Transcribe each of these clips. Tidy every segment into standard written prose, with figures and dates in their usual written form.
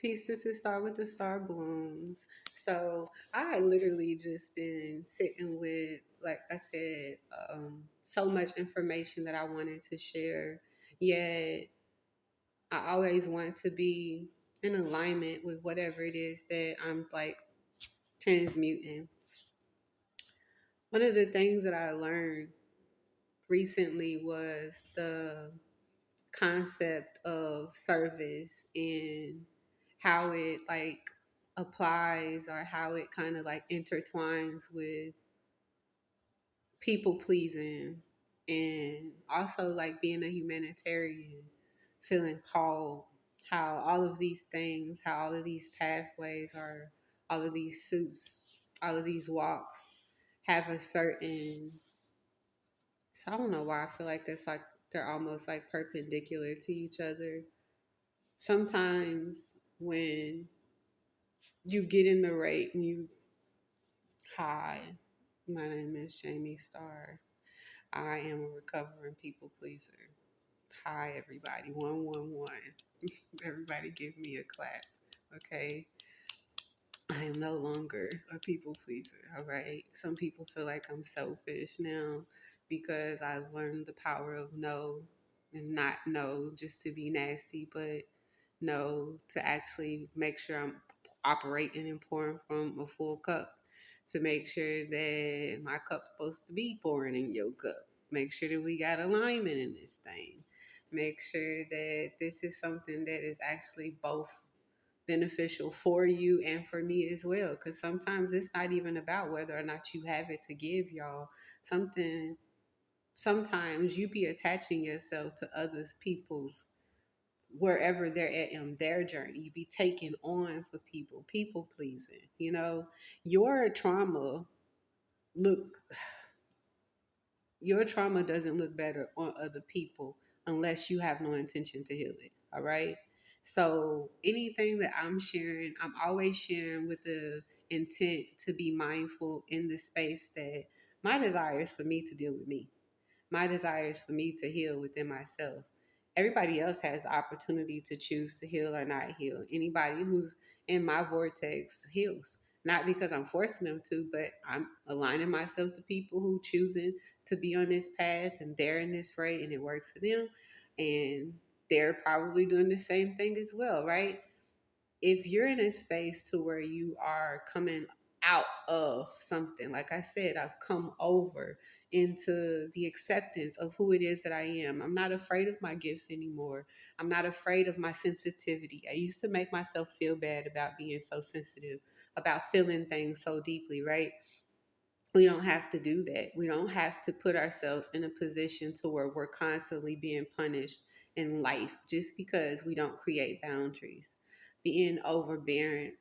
Peace, this is Star with the Star Blooms. So I literally just been sitting with, like I said, so much information that I wanted to share. Yet I always want to be in alignment with whatever it is that I'm like transmuting. One of the things that I learned recently was the concept of service and how it like applies or how it kind of like intertwines with people pleasing and also like being a humanitarian, feeling called, how all of these things, how all of these pathways are, all of these suits, all of these walks have a certain, so I don't know why I feel like that's like they're almost like perpendicular to each other. Sometimes when you get in the rate and you, hi, my name is Jamie Starr. I am a recovering people pleaser. Hi, everybody. 111. Everybody give me a clap. Okay. I am no longer a people pleaser. All right. Some people feel like I'm selfish now because I've learned the power of no and not no just to be nasty, but no to actually make sure I'm operating and pouring from a full cup, to make sure that my cup's supposed to be pouring in your cup. Make sure that we got alignment in this thing. Make sure that this is something that is actually both beneficial for you and for me as well. Because sometimes it's not even about whether or not you have it to give, y'all. Something, sometimes you be attaching yourself to others people's wherever they're at in their journey. You be taking on for people pleasing. You know, your trauma look your trauma doesn't look better on other people unless you have no intention to heal it. All right. So anything that I'm sharing, I'm always sharing with the intent to be mindful in the space that my desire is for me to deal with me. My desire is for me to heal within myself. Everybody else has the opportunity to choose to heal or not heal. Anybody who's in my vortex heals. Not because I'm forcing them to, but I'm aligning myself to people who choosing to be on this path and they're in this rate and it works for them. And they're probably doing the same thing as well, right? If you're in a space to where you are coming out of something, like I said, I've come over into the acceptance of who it is that I am. I'm not afraid of my gifts anymore. I'm not afraid of my sensitivity. I used to make myself feel bad about being so sensitive, about feeling things so deeply, right? We don't have to do that. We don't have to put ourselves in a position to where we're constantly being punished in life just because we don't create boundaries. Being overbearing,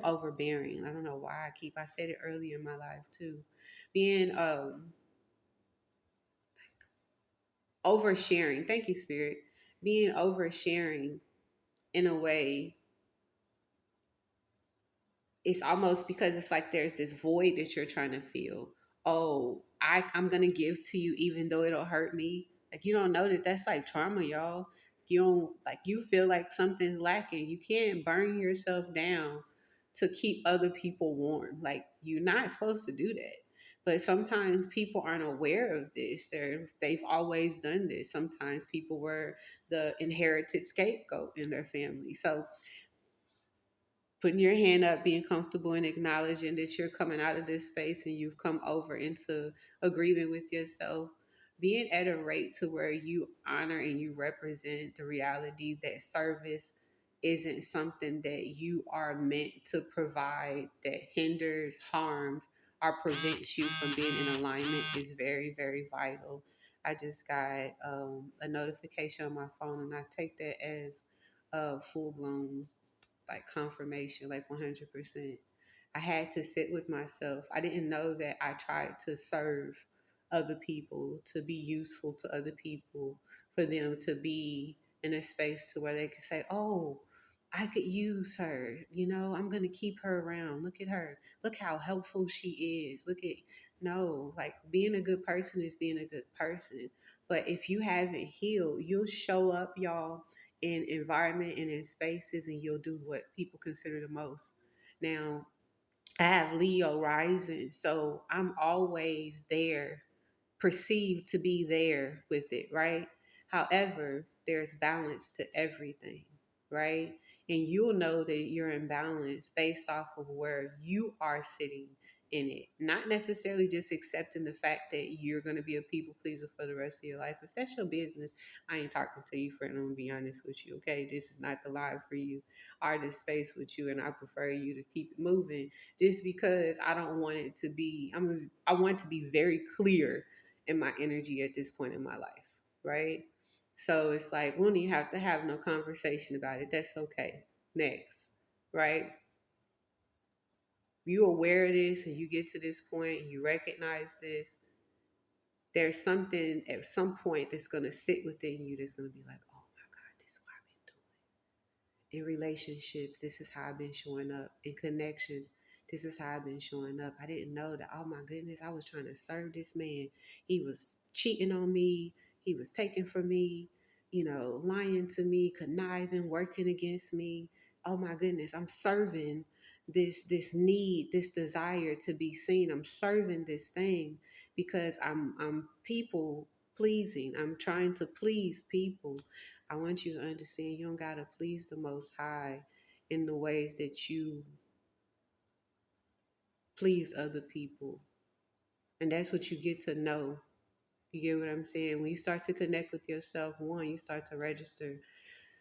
overbearing. I don't know why I said it earlier in my life too. Being oversharing. Thank you, Spirit. Being oversharing in a way, it's almost because it's like there's this void that you're trying to fill. Oh, I'm gonna give to you even though it'll hurt me. Like you don't know that that's like trauma, y'all. You don't like you feel like something's lacking. You can't burn yourself down to keep other people warm. Like you're not supposed to do that. But sometimes people aren't aware of this. They've always done this. Sometimes people were the inherited scapegoat in their family. So putting your hand up, being comfortable and acknowledging that you're coming out of this space and you've come over into agreement with yourself, being at a rate to where you honor and you represent the reality that service isn't something that you are meant to provide, that hinders, harms, or prevents you from being in alignment is very, very vital. I just got a notification on my phone and I take that as a full blown like confirmation, like 100%. I had to sit with myself. I didn't know that I tried to serve other people, to be useful to other people, for them to be in a space to where they could say, oh, I could use her. You know, I'm going to keep her around. Look at her. Look how helpful she is. Look at, no, like being a good person is being a good person. But if you haven't healed, you'll show up, y'all, in environment and in spaces, and you'll do what people consider the most. Now, I have Leo rising, so I'm always there, perceived to be there with it, right? However, there's balance to everything, right? And you'll know that you're in balance based off of where you are sitting in it. Not necessarily just accepting the fact that you're going to be a people pleaser for the rest of your life. If that's your business, I ain't talking to you, friend. I'm going to be honest with you, okay? This is not the live for you or this space with you, and I prefer you to keep it moving just because I don't want it to be, I want to be very clear in my energy at this point in my life, right? So it's like, we don't even have to have no conversation about it. That's okay. Next, right? You aware of this and you get to this point and you recognize this, there's something at some point that's going to sit within you that's going to be like, oh my God, this is what I've been doing in relationships. This is how I've been showing up in connections. This is how I've been showing up. I didn't know that. Oh my goodness, I was trying to serve this man. He was cheating on me. He was taking from me, lying to me, conniving, working against me. Oh my goodness, I'm serving this need, this desire to be seen. I'm serving this thing because I'm people pleasing. I'm trying to please people. I want you to understand you don't got to please the Most High in the ways that you please other people. And that's what you get to know. You get what I'm saying? When you start to connect with yourself, one, you start to register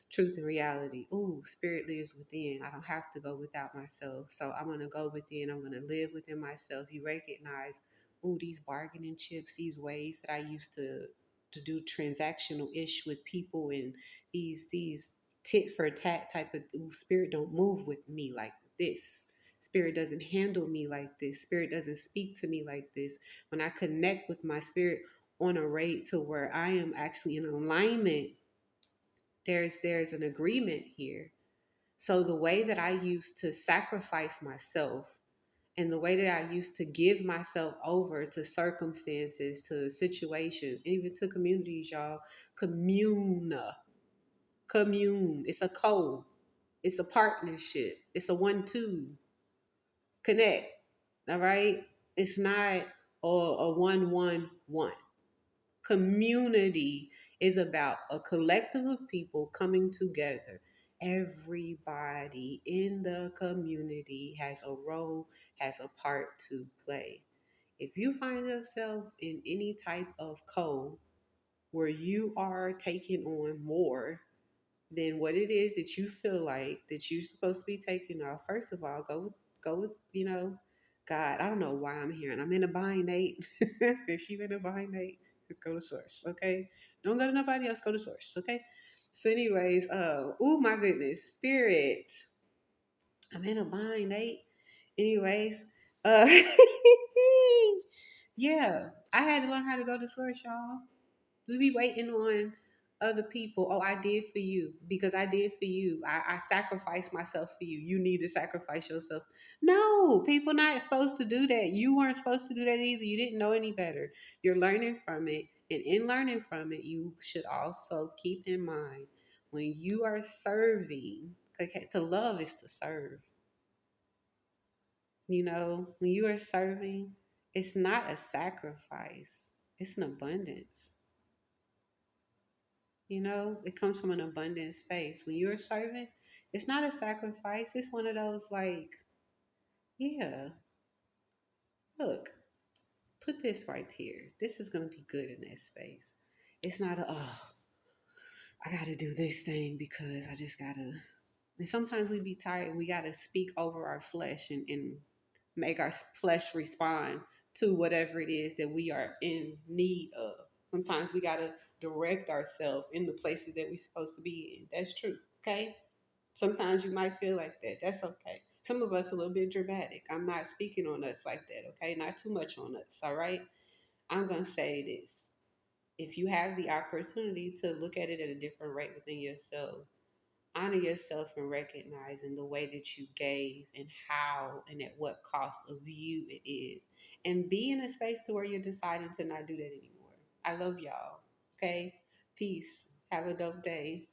truth and reality. Ooh, spirit lives within. I don't have to go without myself. So I'm gonna go within. I'm gonna live within myself. You recognize, ooh, these bargaining chips, these ways that I used to do transactional ish with people, and these tit for tat type of, ooh, spirit don't move with me like this. Spirit doesn't handle me like this. Spirit doesn't speak to me like this. When I connect with my spirit on a rate to where I am actually in alignment, there's an agreement here. So the way that I used to sacrifice myself and the way that I used to give myself over to circumstances, to situations, even to communities, y'all, commune, commune. It's a code. It's a partnership. It's a 1-2 connect. All right. It's not a 1-1-1. Community is about a collective of people coming together. Everybody in the community has a role, has a part to play. If you find yourself in any type of code where you are taking on more than what it is that you feel like that you're supposed to be taking off, first of all, go with God. I don't know why I'm here and I'm in a bind, Nate. If you in a bind, Nate, go to source, okay? Don't go to nobody else, go to source, okay? So anyways, oh my goodness, spirit. I'm in a bind, Nate. Anyways, uh yeah, I had to learn how to go to source, y'all. We be waiting on other people. Oh, I did for you because I did for you. I sacrificed myself for you. You need to sacrifice yourself. No, people not supposed to do that. You weren't supposed to do that either. You didn't know any better. You're learning from it. And in learning from it, you should also keep in mind when you are serving, okay, to love is to serve. When you are serving, it's not a sacrifice, it's an abundance. It comes from an abundant space. When you're serving, it's not a sacrifice. It's one of those like, yeah, look, put this right here. This is gonna be good in that space. It's not I gotta do this thing because I just gotta. And sometimes we be tired and we gotta speak over our flesh and make our flesh respond to whatever it is that we are in need of. Sometimes we gotta direct ourselves in the places that we're supposed to be in. That's true. Okay. Sometimes you might feel like that. That's okay. Some of us a little bit dramatic. I'm not speaking on us like that, okay? Not too much on us, all right? I'm going to say this. If you have the opportunity to look at it at a different rate within yourself, honor yourself and recognizing the way that you gave and how and at what cost of you it is. And be in a space to where you're deciding to not do that anymore. I love y'all. Okay? Peace. Have a dope day.